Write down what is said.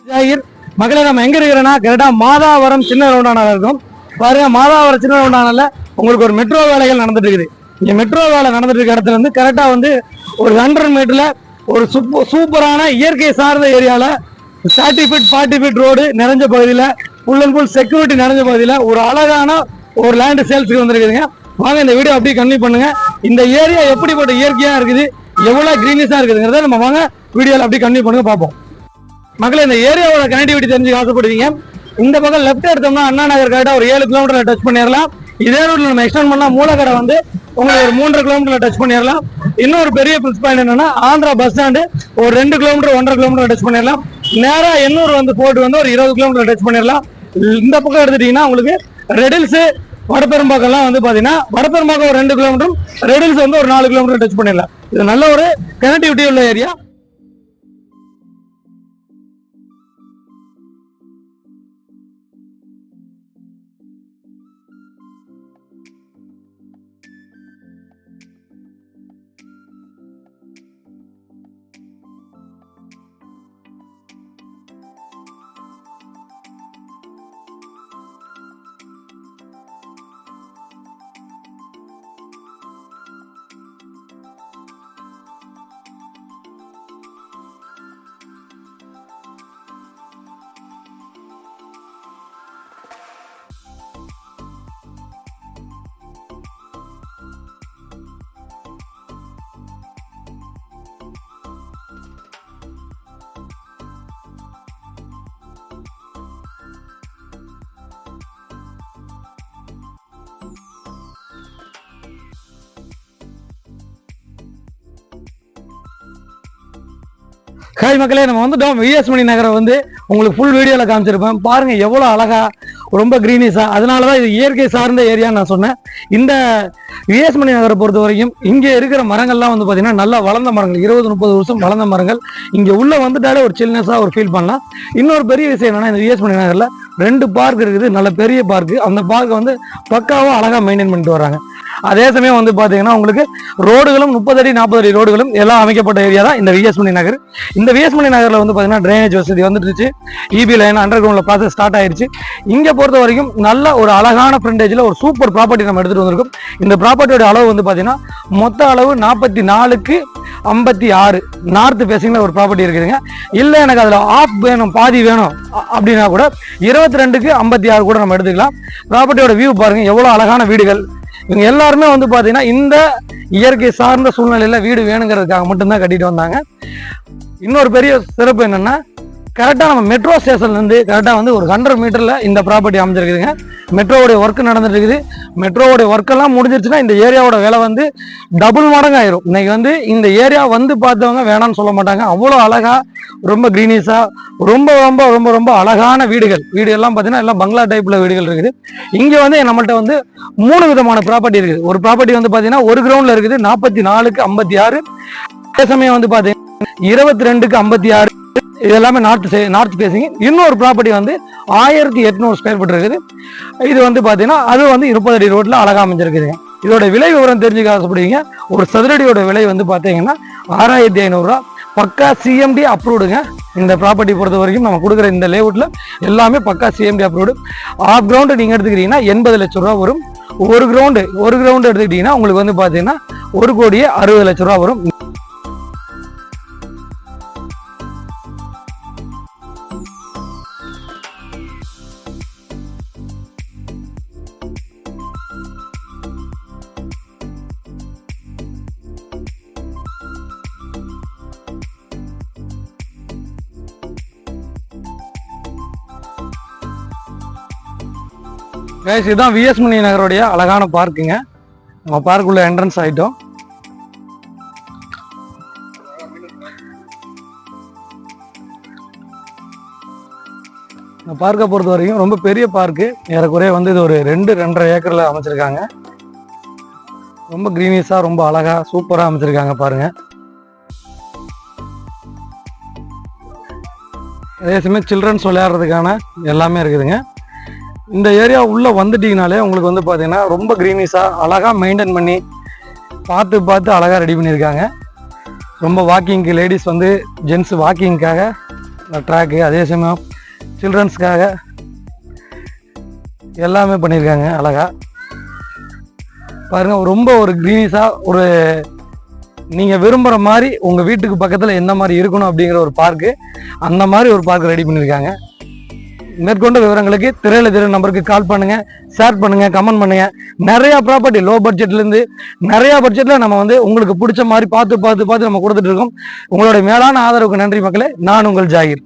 ஜாகிர் மக்களை நம்ம எங்க இருக்கிறோன்னா கரெக்டா மாதாவரம் சின்ன ரவுண்டானால இருக்கும். பாருங்க, மாதாவரம் சின்ன ரவுண்டானால உங்களுக்கு ஒரு மெட்ரோ வேலைகள் நடந்துட்டு இருக்குது. இங்க மெட்ரோ வேலை நடந்துட்டு இருக்க இடத்துல இருந்து கரெக்டா வந்து ஒரு 100 மீட்டர்ல ஒரு சூப்பரான இயற்கை சார்ந்த ஏரியால 30 ஃபீட் 40 ஃபீட் ரோடு நிறைஞ்ச பகுதியில ஃபுல் அண்ட் ஃபுல் செக்யூரிட்டி நிறைஞ்ச பகுதியில ஒரு அழகான ஒரு லேண்ட் சேல்ஸுக்கு வந்துருக்குதுங்க. வாங்க இந்த வீடியோ அப்படியே கன்டினியூ பண்ணுங்க. இந்த ஏரியா எப்படிப்பட்ட இயற்கையா இருக்குது, எவ்வளவு கிரீனிஸா இருக்குதுங்கிறத நம்ம வாங்க வீடியோல அப்படியே கன்டினியூ பண்ணுங்க பார்ப்போம். மக்களே, இந்த ஏரியாவோட கனெக்டிவிட்டி தெரிஞ்சுக்க ஆசைப்படுவீங்க. இந்த பக்கம் லெஃப்ட் எடுத்தோம்னா அண்ணா நகர் கரெக்டா ஒரு 7 கிலோமீட்டர்ல டச் பண்ணிடலாம். இதே ரூட்ல நம்ம எக்ஸ்டெண்ட் பண்ணா மூலக்கடை வந்து உங்களுக்கு ஒரு 3.5 கிலோமீட்டர்ல டச் பண்ணிடலாம். இன்னொரு பெரிய பிளஸ் பாயிண்ட் என்னன்னா ஆந்திரா பஸ் ஸ்டாண்டு ஒரு 2 கிலோமீட்டர் 1.5 கிலோமீட்டர் டச் பண்ணிடலாம். நேரா எண்ணூர் வந்து போட்டு வந்து ஒரு 20 கிலோமீட்டர் டச் பண்ணிடலாம். இந்த பக்கம் எடுத்துட்டீங்கன்னா உங்களுக்கு ரெடில்ஸ் வடபெரும்பாக்கெல்லாம் வந்து பாத்தீங்கன்னா வடபெரும்பாக்கம் ஒரு 2 கிலோமீட்டர், ரெடில்ஸ் வந்து ஒரு 4 கிலோமீட்டர் டச் பண்ணிடலாம். இது நல்ல ஒரு கனெக்டிவிட்டி உள்ள ஏரியா. ஹாய் மக்களே, நம்ம வந்துட்டோம். விஎஸ் மணி நகரை வந்து உங்களுக்கு ஃபுல் வீடியோல காமிச்சிருப்பேன். பாருங்க எவ்வளவு அழகா, ரொம்ப கிரீனிஸா. அதனாலதான் இது இயற்கை சார்ந்த ஏரியான்னு நான் சொன்னேன். இந்த விஎஸ் மணி நகரை பொறுத்த வரைக்கும் இங்க இருக்கிற மரங்கள்லாம் வந்து பாத்தீங்கன்னா நல்லா வளர்ந்த மரங்கள், 20-30 வருஷம் வளர்ந்த மரங்கள். இங்க உள்ள வந்துட்டாலே ஒரு சில்னஸா ஒரு ஃபீல் பண்ணலாம். இன்னொரு பெரிய விஷயம் என்னன்னா, இந்த விஎஸ் மணி நகர்ல 2 பார்க் இருக்குது, நல்ல பெரிய பார்க். அந்த பார்க்கை வந்து பக்காவா அழகா மெயின்டைன் பண்ணிட்டு வராங்க. அதே சமயம் வந்து பாத்தீங்கன்னா உங்களுக்கு ரோடுகளும் 30 அடி 40 அடி ரோடுகளும் எல்லாம் அமைக்கப்பட்ட ஏரியா தான் இந்த விஎஸ் மணி நகர். இந்த விஎஸ் மணி நகர்ல வந்து பாத்தீங்கன்னா ட்ரைனேஜ் வசதி வந்துருச்சு, இபி லைன் அண்டர் கிரவுண்ட்ல ப்ராசஸ் ஸ்டார்ட் ஆயிருச்சு. இங்க பொறுத்த வரைக்கும் நல்ல ஒரு அழகான ஃப்ரண்டேஜ்ல ஒரு சூப்பர் ப்ராப்பர்ட்டி நம்ம எடுத்துட்டு வந்திருக்கோம். இந்த ப்ராப்பர்ட்டியோட அளவு வந்து பாத்தீங்கன்னா மொத்த அளவு 44க்கு 56 நார்த் பேசிங்ல ஒரு ப்ராப்பர்ட்டி இருக்குதுங்க. இல்ல எனக்கு அதுல ஆஃப் வேணும், பாதி வேணும் அப்படின்னா கூட 22க்கு 56 கூட நம்ம எடுத்துக்கலாம். ப்ராப்பர்ட்டியோட வியூ பாருங்க, எவ்வளவு அழகான வீடுகள். இவங்க எல்லாருமே வந்து பாத்தீங்கன்னா இந்த இயற்கை சார்ந்த சூழ்நிலையில வீடு வேணுங்கிறதுக்காக மட்டும்தான் கட்டிட்டு வந்தாங்க. இன்னொரு பெரிய சிறப்பு என்னன்னா, கரெக்டா நம்ம மெட்ரோ ஸ்டேஷன்ல இருந்து கரெக்டா வந்து ஒரு 100 மீட்டர்ல இந்த ப்ராப்பர்ட்டி அமைஞ்சிருக்குதுங்க. மெட்ரோவுடைய ஒர்க் நடந்துட்டு இருக்குது. மெட்ரோவுடைய ஒர்க் எல்லாம் முடிஞ்சிருச்சுன்னா இந்த ஏரியாவோட விலை வந்து டபுள் மடங்கு ஆயிரும். இன்னைக்கு வந்து இந்த ஏரியா வந்து பார்த்தவங்க வேணாம்னு சொல்ல மாட்டாங்க. அவ்வளோ அழகா, ரொம்ப கிரீனிஸா, ரொம்ப ரொம்ப ரொம்ப ரொம்ப அழகான வீடுகள். வீடு எல்லாம் பார்த்தீங்கன்னா எல்லாம் பங்களா டைப்ல வீடுகள் இருக்குது. இங்க வந்து நம்மள்ட்ட வந்து 3 விதமான ப்ராப்பர்ட்டி இருக்குது. ஒரு ப்ராப்பர்ட்டி வந்து பார்த்தீங்கன்னா ஒரு கிரவுண்ட்ல இருக்குது 44க்கு 56. அதே சமயம் வந்து பார்த்தீங்கன்னா 22க்கு 56. இது எல்லாமே நார்த் பேசிங். இன்னொரு ப்ராப்பர்ட்டி வந்து 1800 ஸ்கொயர் ஃபீட் இருக்குது. இது வந்து பாத்தீங்கன்னா அது வந்து 30 அடி ரோட்ல அழகா அமைஞ்சிருக்குதுங்க. இதோட விலை விவரம் தெரிஞ்சுக்க ஆசைப்படுவீங்க. ஒரு சதுரடியோட விலை வந்து பாத்தீங்கன்னா 6500 ரூபா. பக்கா சிஎம்டி அப்ரூவ்டுங்க. இந்த ப்ராப்பர்ட்டி பொறுத்த வரைக்கும் நம்ம கொடுக்குற இந்த லேஅவுட்ல எல்லாமே பக்கா சிஎம்டி அப்ரூவ்டு. ஆஃப் கிரவுண்டு நீங்க எடுத்துக்கிட்டீங்கன்னா 80 லட்சம் ரூபா வரும். ஒரு கிரவுண்டு எடுத்துக்கிட்டீங்கன்னா உங்களுக்கு வந்து பாத்தீங்கன்னா 1,60,00,000 ரூபா வரும். இதுதான் விஎஸ் மணி நகருடைய அழகான பார்க்குங்க. நம்ம பார்க்குள்ள என்ட்ரன்ஸ் ஆயிட்டோம். இந்த பார்க்கை பொறுத்த வரைக்கும் ரொம்ப பெரிய பார்க்கு. ஏறக்குறைய வந்து இது ஒரு 2-2.5 ஏக்கர்ல அமைச்சிருக்காங்க. ரொம்ப கிரீனிஸா, ரொம்ப அழகா, சூப்பரா அமைச்சிருக்காங்க பாருங்க. அதே சமயம் சில்ட்ரன்ஸ் விளையாடுறதுக்கான எல்லாமே இருக்குதுங்க. இந்த ஏரியா உள்ள வந்துட்டீங்கனாலே உங்களுக்கு வந்து பாத்தீங்கன்னா ரொம்ப கிரீனிஸா அழகா மெயின்டைன் பண்ணி பார்த்து அழகா ரெடி பண்ணியிருக்காங்க. ரொம்ப வாக்கிங்க்கு, லேடிஸ் வந்து ஜென்ஸ் வாக்கிங்காக ட்ராக்கு, அதே சமயம் சில்ட்ரன்ஸ்க்காக எல்லாமே பண்ணியிருக்காங்க அழகா. பாருங்க, ரொம்ப ஒரு க்ரீனிஸாக ஒரு நீங்கள் விரும்புகிற மாதிரி உங்கள் வீட்டுக்கு பக்கத்தில் எந்த மாதிரி இருக்கணும் அப்படிங்கிற ஒரு பார்க்கு, அந்த மாதிரி ஒரு பார்க் ரெடி பண்ணியிருக்காங்க. மேற்கொண்ட விவரங்களுக்கு திரையில திரை நம்பருக்கு கால் பண்ணுங்கள், ஷேர் பண்ணுங்கள், கமெண்ட் பண்ணுங்கள். நிறையா ப்ராப்பர்ட்டி லோ பட்ஜெட்லேருந்து நிறையா பட்ஜெட்டில் நம்ம வந்து உங்களுக்கு பிடிச்ச மாதிரி பார்த்து நம்ம கொடுத்துட்டு இருக்கோம். உங்களுடைய மேலான ஆதரவுக்கு நன்றி மக்களே. நான் உங்கள் ஜாகிர்.